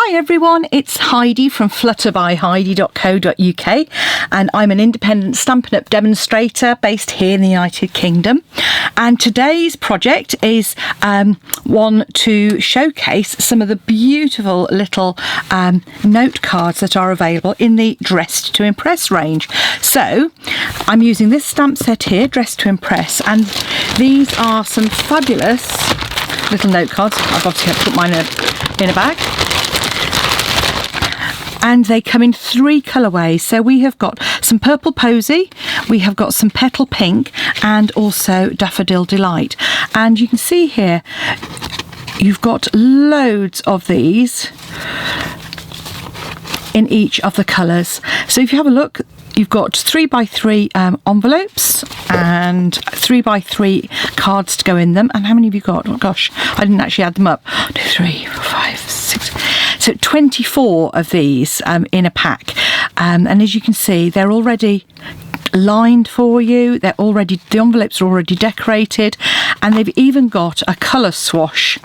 Hi everyone, it's Heidi from flutterbyheidi.co.uk and I'm an independent Stampin' Up demonstrator based here in the United Kingdom, and today's project is one to showcase some of the beautiful little note cards that are available in the Dressed to Impress range. So I'm using this stamp set here, Dressed to Impress, and these are some fabulous little note cards. I've obviously had to put mine in a bag. And they come in 3 colourways. So we have got some Purple Posy, we have got some Petal Pink, and also Daffodil Delight. And you can see here, you've got loads of these in each of the colours. So if you have a look, you've got 3x3 envelopes and 3x3 cards to go in them. And how many have you got? Oh gosh, I didn't actually add them up. 2, 3, 4, 5, 6. So 24 of these in a pack. And as you can see, they're already lined for you. The envelopes are already decorated, and they've even got a colour swatch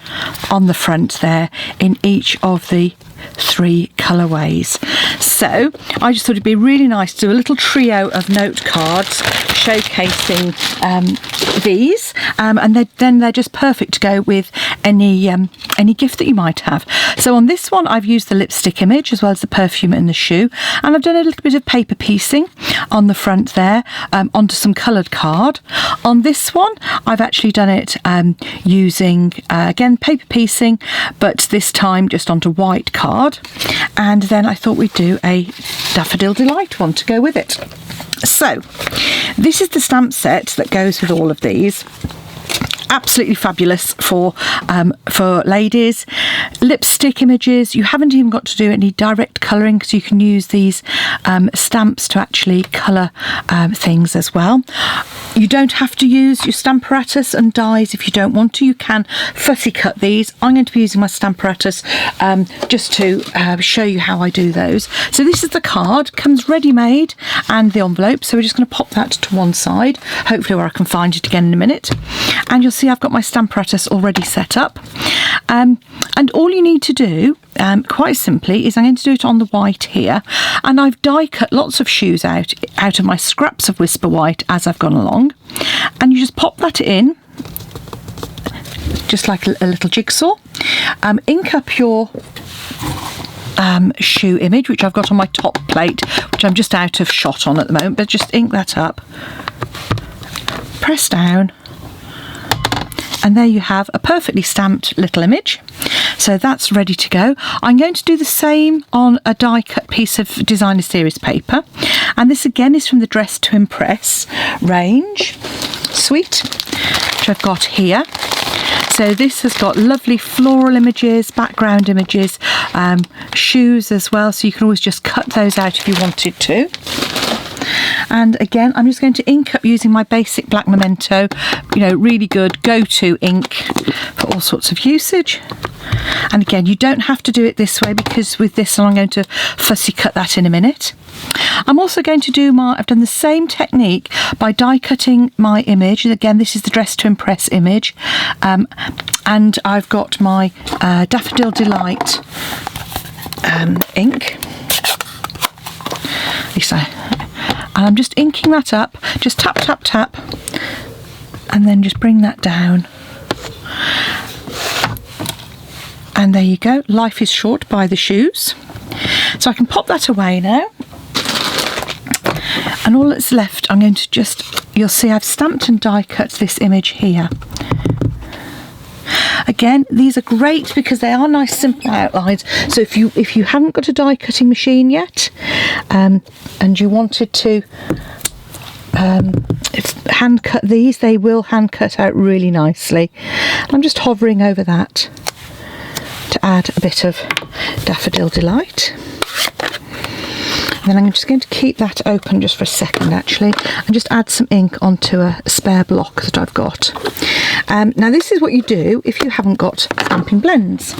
on the front there in each of the 3 colourways. So I just thought it'd be really nice to do a little trio of note cards showcasing these, and then they're just perfect to go with any gift that you might have. So on this one I've used the lipstick image as well as the perfume and the shoe, and I've done a little bit of paper piecing on the front there onto some coloured card. On this one I've actually done it using again paper piecing, but this time just onto white card, and then I thought we'd do a Daffodil Delight one to go with it. So this is the stamp set that goes with all of these. Absolutely fabulous for ladies. Lipstick images, you haven't even got to do any direct colouring because you can use these stamps to actually colour things as well. You don't have to use your Stamparatus and dies if you don't want to. You can fussy cut these. I'm going to be using my Stamparatus just to show you how I do those. So this is the card, comes ready made, and the envelope. So we're just going to pop that to one side, hopefully where I can find it again in a minute. And you'll see I've got my Stamparatus already set up. And all you need to do, quite simply, is I'm going to do it on the white here. And I've die cut lots of shoes out of my scraps of Whisper White as I've gone along. And you just pop that in, just like a little jigsaw. Ink up your shoe image, which I've got on my top plate, which I'm just out of shot on at the moment, but just ink that up. Press down. And there you have a perfectly stamped little image. So that's ready to go. I'm going to do the same on a die cut piece of Designer Series paper. And this again is from the Dressed to Impress range suite, which I've got here. So this has got lovely floral images, background images, shoes as well. So you can always just cut those out if you wanted to. And again, I'm just going to ink up using my basic black Memento, really good go-to ink for all sorts of usage. And again, you don't have to do it this way because with this I'm going to fussy cut that in a minute. I'm also going to do I've done the same technique by die cutting my image. Again, this is the Dressed to Impress image. And I've got my Daffodil Delight ink. And I'm just inking that up, just tap, tap, tap, and then just bring that down. And there you go, life is short by the shoes. So I can pop that away now. And all that's left, I'm going to you'll see I've stamped and die cut this image here. Again, these are great because they are nice simple outlines. So if you haven't got a die cutting machine yet, and you wanted to hand cut these, they will hand cut out really nicely. I'm just hovering over that to add a bit of Daffodil Delight. And then I'm just going to keep that open just for a second actually, and just add some ink onto a spare block that I've got. Now this is what you do if you haven't got stamping blends.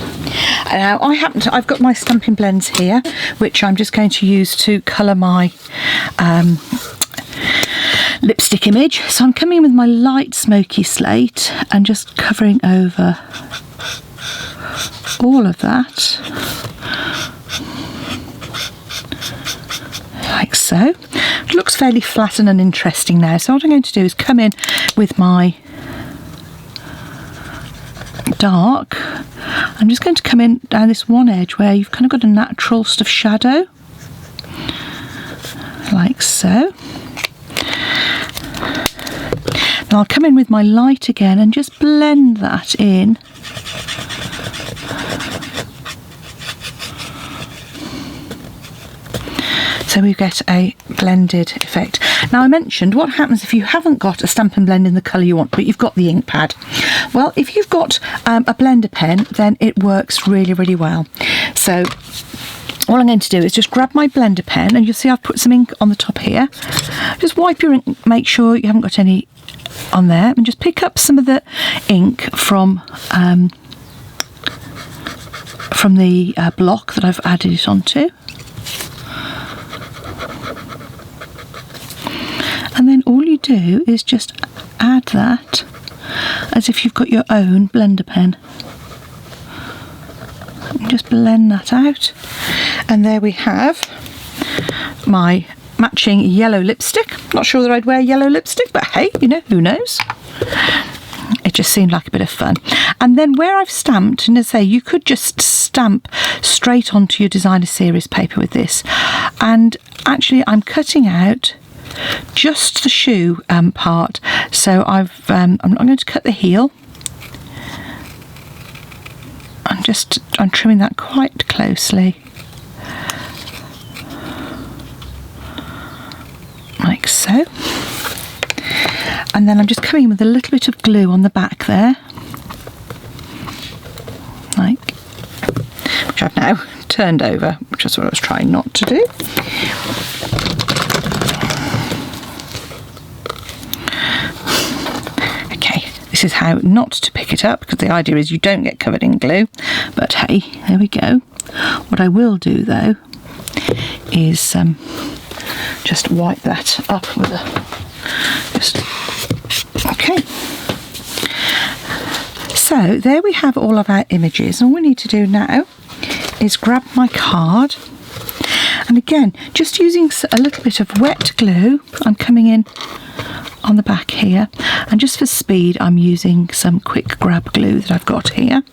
Now I've got my stamping blends here, which I'm just going to use to colour my lipstick image. So I'm coming in with my light smoky slate and just covering over all of that. like so. It looks fairly flat and uninteresting now, so what I'm going to do is come in with my dark. I'm just going to come in down this one edge where you've kind of got a natural sort of shadow, like so. Then I'll come in with my light again and just blend that in. So we get a blended effect. Now I mentioned what happens if you haven't got a Stampin' Blend in the colour you want, but you've got the ink pad. Well, if you've got a blender pen, then it works really, really well. So all I'm going to do is just grab my blender pen, and you'll see I've put some ink on the top here. Just wipe your ink, make sure you haven't got any on there, and just pick up some of the ink from the block that I've added it onto. And then all you do is just add that as if you've got your own blender pen. And just blend that out. And there we have my matching yellow lipstick. Not sure that I'd wear yellow lipstick, but hey, you know, who knows? It just seemed like a bit of fun. And then where I've stamped, and as I say, you could just stamp straight onto your designer series paper with this. And actually I'm cutting out just the shoe part, so I'm going to cut the heel. I'm trimming that quite closely, like so. And then I'm just coming in with a little bit of glue on the back there, which I've now turned over, which is what I was trying not to do. This is how not to pick it up, because the idea is you don't get covered in glue, but hey, there we go. What I will do though is just wipe that up with okay. So there we have all of our images, and all we need to do now is grab my card, and again, just using a little bit of wet glue, I'm coming in on the back here, and just for speed I'm using some quick grab glue that I've got here.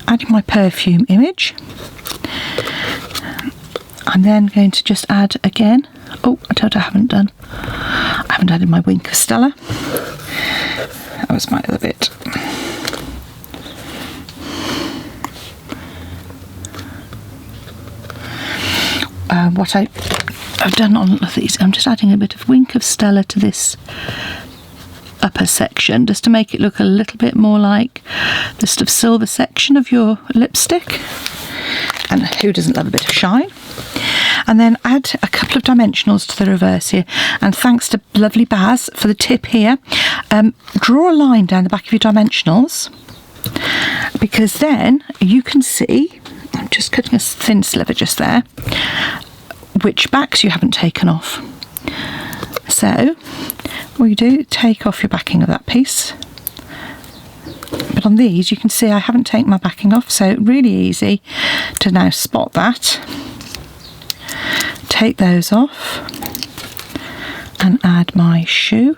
Adding my perfume image. I'm then going to just add again, oh, I told you I haven't added my Wink of Stella. That was my other bit. What I've done on these, I'm just adding a bit of Wink of Stella to this upper section, just to make it look a little bit more like the sort of silver section of your lipstick. And who doesn't love a bit of shine? And then add a couple of dimensionals to the reverse here. And thanks to lovely Baz for the tip here, draw a line down the back of your dimensionals, because then you can see, I'm just cutting a thin sliver just there, which backs you haven't taken off. So what you do, take off your backing of that piece. But on these you can see I haven't taken my backing off, so really easy to now spot that. Take those off and add my shoe.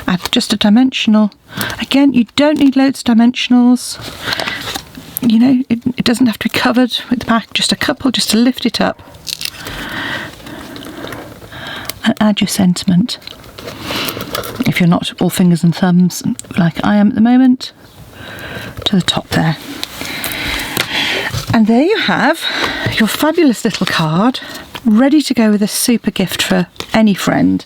Add just a dimensional. Again, you don't need loads of dimensionals. You know, it doesn't have to be covered with the back, just a couple, just to lift it up. And add your sentiment. If you're not all fingers and thumbs like I am at the moment, to the top there. And there you have your fabulous little card, ready to go with a super gift for any friend.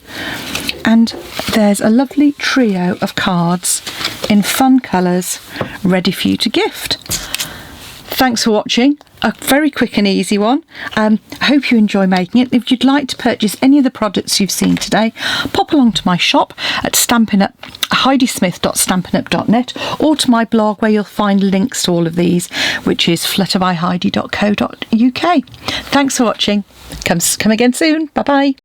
And there's a lovely trio of cards in fun colours ready for you to gift. Thanks for watching. A very quick and easy one. I hope you enjoy making it. If you'd like to purchase any of the products you've seen today, pop along to my shop at Stampin Up, heidismith.stampinup.net, or to my blog where you'll find links to all of these, which is flutterbyheidi.co.uk. Thanks for watching. Come again soon. Bye bye.